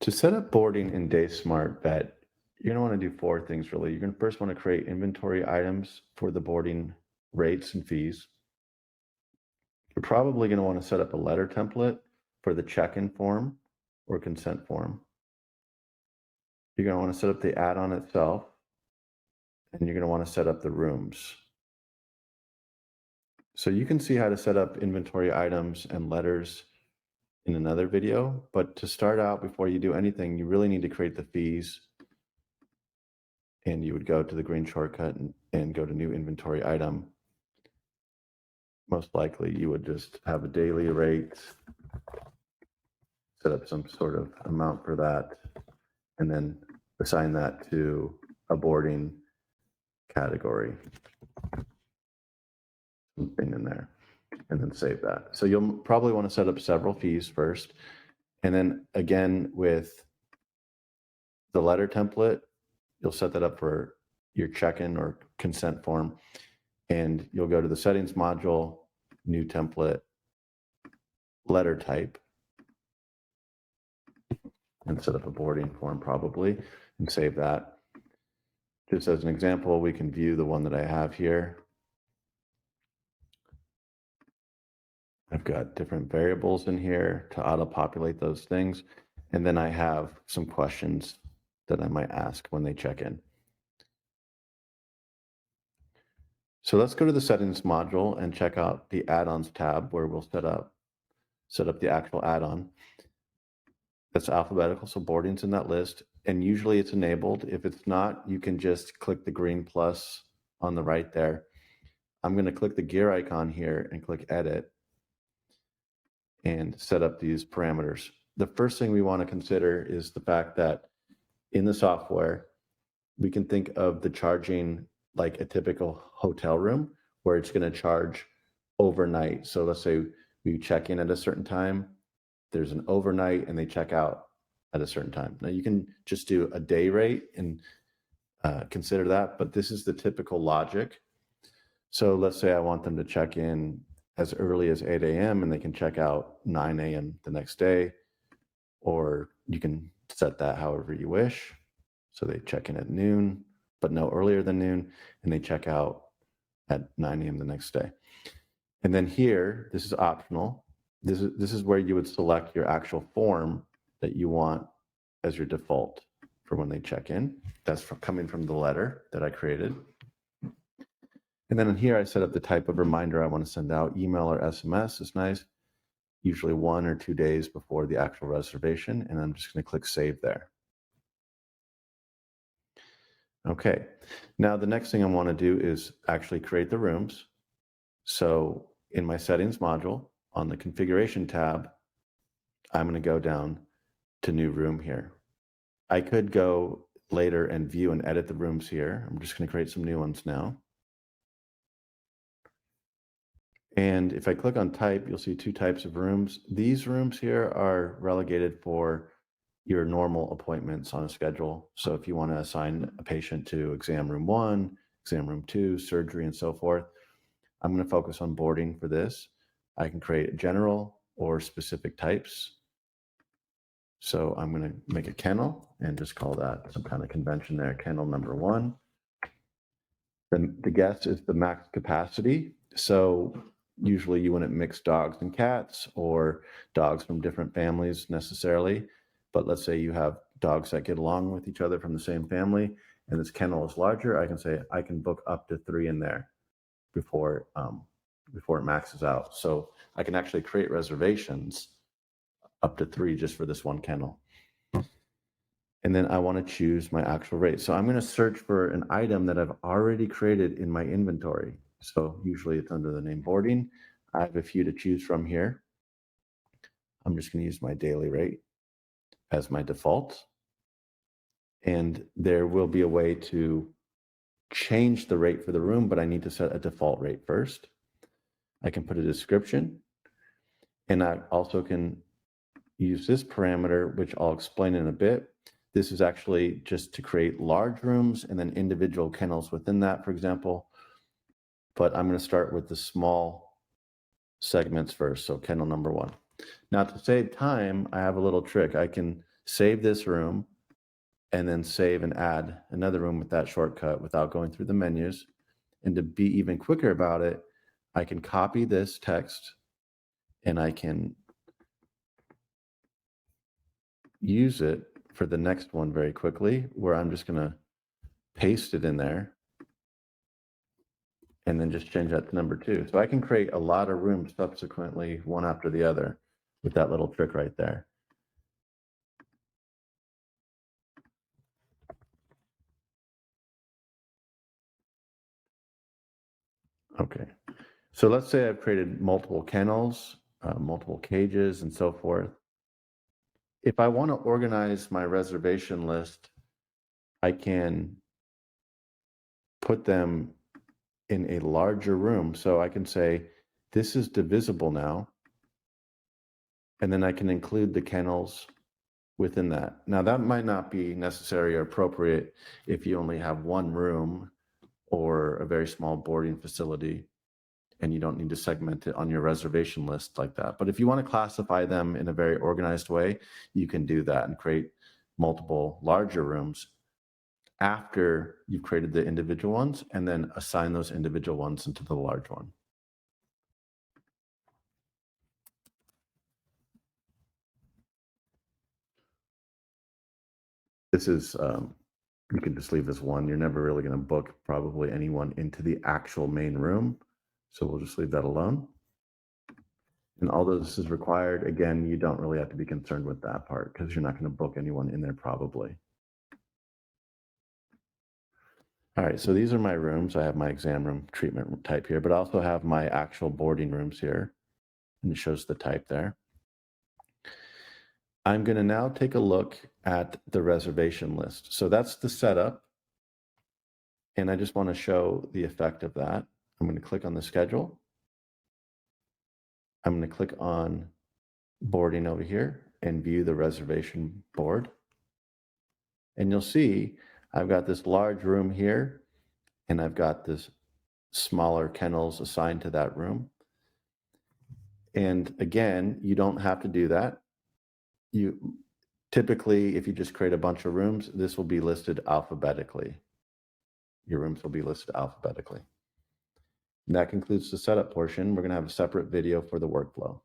To set up boarding in DaySmart Vet, you're going to want to do four things really. You're going to first want to create inventory items for the boarding rates and fees. You're probably going to want to set up a letter template for the check-in form or consent form. You're going to want to set up the add-on itself, and you're going to want to set up the rooms. So you can see how to set up inventory items and letters in another video, but to start out, before you do anything, you really need to create the fees. And you would go to the green shortcut and go to new inventory item. Most likely you would just have a daily rate, set up some sort of amount for that, and then assign that to a boarding category, something in there, and then save that. So you'll probably want to set up several fees first. And then again, with the letter template, you'll set that up for your check-in or consent form. And you'll go to the settings module, new template, letter type, and set up a boarding form probably, and save that. Just as an example, we can view the one that I have here. I've got different variables in here to auto-populate those things. And then I have some questions that I might ask when they check in. So let's go to the settings module and check out the add-ons tab where we'll set up the actual add-on. That's alphabetical, so boarding's in that list, and usually it's enabled. If it's not, you can just click the green plus on the right there. I'm going to click the gear icon here and click edit and set up these parameters. The first thing we want to consider is the fact that in the software, we can think of the charging like a typical hotel room where it's going to charge overnight. So let's say we check in at a certain time, there's an overnight, and they check out at a certain time. Now you can just do a day rate and consider that, but this is the typical logic. So let's say I want them to check in as early as 8 a.m. and they can check out 9 a.m. the next day, or you can set that however you wish. So they check in at noon, but no earlier than noon, and they check out at 9 a.m. the next day. And then here, this is optional. This is where you would select your actual form that you want as your default for when they check in. That's coming from the letter that I created. And then in here, I set up the type of reminder I want to send out. Email or SMS is nice, usually 1 or 2 days before the actual reservation. And I'm just going to click save there. Okay, now the next thing I want to do is actually create the rooms. So in my settings module, on the configuration tab, I'm going to go down to new room here. I could go later and view and edit the rooms here. I'm just going to create some new ones now. And if I click on type, you'll see 2 types of rooms. These rooms here are relegated for your normal appointments on a schedule. So if you want to assign a patient to exam room 1, exam room 2, surgery, and so forth, I'm going to focus on boarding for this. I can create general or specific types. So I'm going to make a kennel and just call that some kind of convention there, kennel number 1. Then the guest is the max capacity. So usually you wouldn't mix dogs and cats or dogs from different families necessarily. But let's say you have dogs that get along with each other from the same family, and this kennel is larger. I can say I can book up to 3 in there before it maxes out. So I can actually create reservations up to 3 just for this one kennel. And then I want to choose my actual rate. So I'm going to search for an item that I've already created in my inventory. So usually it's under the name boarding. I have a few to choose from here. I'm just going to use my daily rate as my default. And there will be a way to change the rate for the room, but I need to set a default rate first. I can put a description, and I also can use this parameter, which I'll explain in a bit. This is actually just to create large rooms and then individual kennels within that, for example. But I'm going to start with the small segments first, so kennel number 1. Now, to save time, I have a little trick. I can save this room, and then save and add another room with that shortcut without going through the menus. And to be even quicker about it, I can copy this text and I can use it for the next one very quickly, where I'm just going to paste it in there and then just change that to number 2. So I can create a lot of rooms subsequently, one after the other, with that little trick right there. Okay, so let's say I've created multiple kennels, multiple cages, and so forth. If I want to organize my reservation list, I can put them in a larger room. So I can say, this is divisible now. And then I can include the kennels within that. Now, that might not be necessary or appropriate if you only have one room or a very small boarding facility and you don't need to segment it on your reservation list like that. But if you want to classify them in a very organized way, you can do that and create multiple larger rooms after you've created the individual ones, and then assign those individual ones into the large one. This is, you can just leave this one. You're never really going to book probably anyone into the actual main room. So we'll just leave that alone. And although this is required, again, you don't really have to be concerned with that part because you're not going to book anyone in there probably. All right, so these are my rooms. I have my exam room treatment type here, but I also have my actual boarding rooms here, and it shows the type there. I'm going to now take a look at the reservation list. So that's the setup, and I just want to show the effect of that. I'm going to click on the schedule. I'm going to click on boarding over here and view the reservation board. And you'll see I've got this large room here, and I've got this smaller kennels assigned to that room. And again, you don't have to do that. You typically, if you just create a bunch of rooms, this will be listed alphabetically. Your rooms will be listed alphabetically. And that concludes the setup portion. We're going to have a separate video for the workflow.